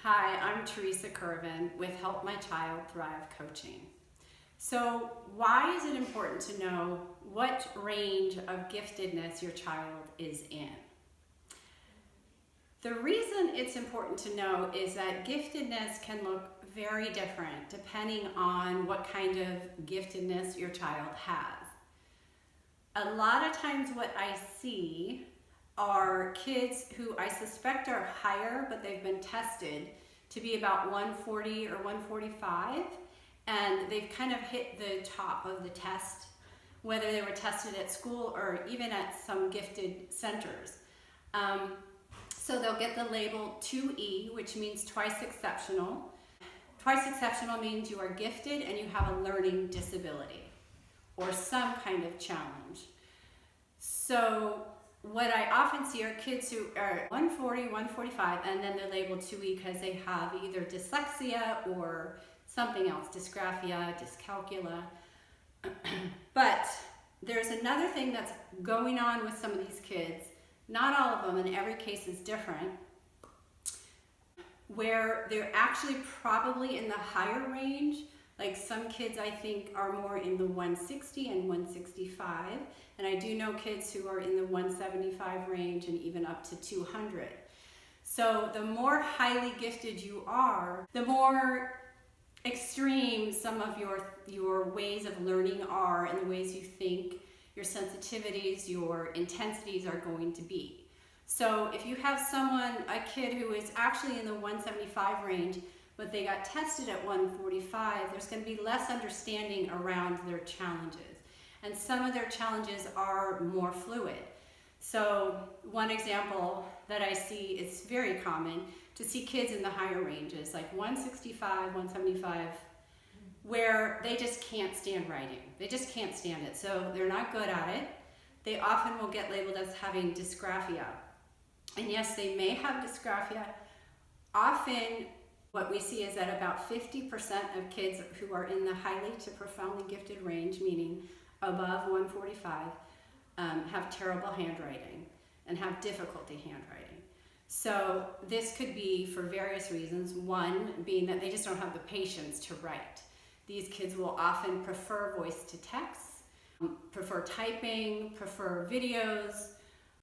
Hi, I'm TeresaCurrivan with Help My Child Thrive Coaching. So why is it important to know what range of giftedness your child is in? The reason it's important to know is that giftedness can look very different depending on what kind of giftedness your child has. A lot of times what I see are kids who I suspect are higher, but they've been tested to be about 140 or 145, and they've kind of hit the top of the test, whether they were tested at school or even at some gifted centers. So they'll get the label 2E, which means twice exceptional. Twice exceptional means you are gifted and you have a learning disability or some kind of challenge. So what I often see are kids who are 140, 145, and then they're labeled 2E because they have either dyslexia or something else, dysgraphia, dyscalculia. But there's another thing that's going on with some of these kids, not all of them, and every case is different, where they're actually probably in the higher range. Like some kids I think are more in the 160 and 165, and I do know kids who are in the 175 range and even up to 200. So the more highly gifted you are, the more extreme some of your ways of learning are and the ways you think, your sensitivities, your intensities are going to be. So if you have a kid who is actually in the 175 range, but they got tested at 145, there's going to be less understanding around their challenges. And some of their challenges are more fluid. So one example that I see, it's very common to see kids in the higher ranges, like 165, 175, where they just can't stand writing. They just can't stand it. So they're not good at it. They often will get labeled as having dysgraphia. And yes, they may have dysgraphia. Often what we see is that about 50% of kids who are in the highly to profoundly gifted range, meaning above 145, have terrible handwriting and have difficulty handwriting. So this could be for various reasons. One being that they just don't have the patience to write. These kids will often prefer voice to text, prefer typing, prefer videos.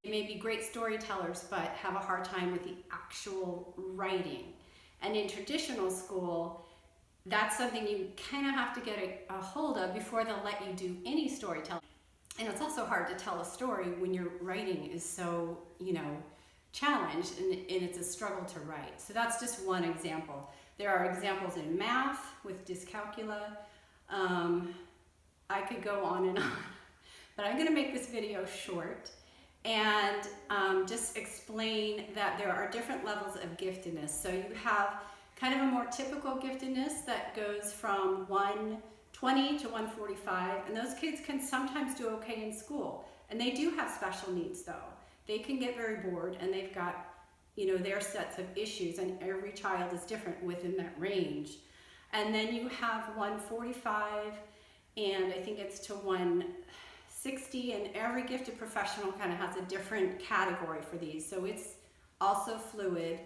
They may be great storytellers, but have a hard time with the actual writing. And in traditional school, that's something you kind of have to get a hold of before they'll let you do any storytelling. And it's also hard to tell a story when your writing is so, challenged and it's a struggle to write. So that's just one example. There are examples in math with dyscalculia. I could go on and on, but I'm going to make this video short and just explain that there are different levels of giftedness. So you have kind of a more typical giftedness that goes from 120 to 145, and those kids can sometimes do okay in school. And they do have special needs though. They can get very bored and they've got, their sets of issues, and every child is different within that range. And then you have 145, and I think it's to 160, and every gifted professional kind of has a different category for these. So it's also fluid,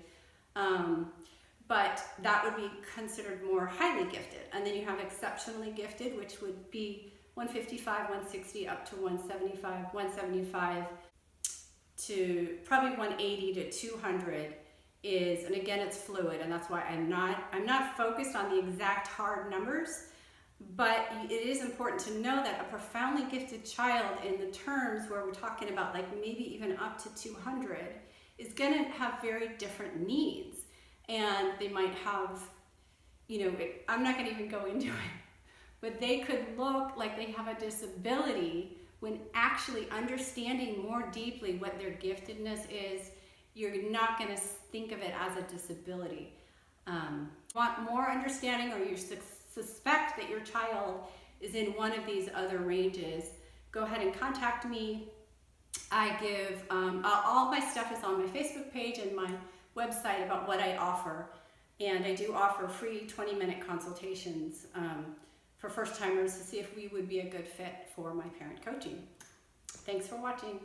but that would be considered more highly gifted. And then you have exceptionally gifted, which would be 155, 160 up to 175 to probably 180 to 200 is, and again, it's fluid, and that's why I'm not focused on the exact hard numbers. But it is important to know that a profoundly gifted child, in the terms where we're talking about like maybe even up to 200, is going to have very different needs. And they might have, I'm not going to even go into it, but they could look like they have a disability when actually understanding more deeply what their giftedness is, you're not going to think of it as a disability. Want more understanding, or you suspect that your child is in one of these other ranges, go ahead and contact me. I give, all my stuff is on my Facebook page and my website about what I offer. And I do offer free 20-minute consultations for first-timers to see if we would be a good fit for my parent coaching. Thanks for watching.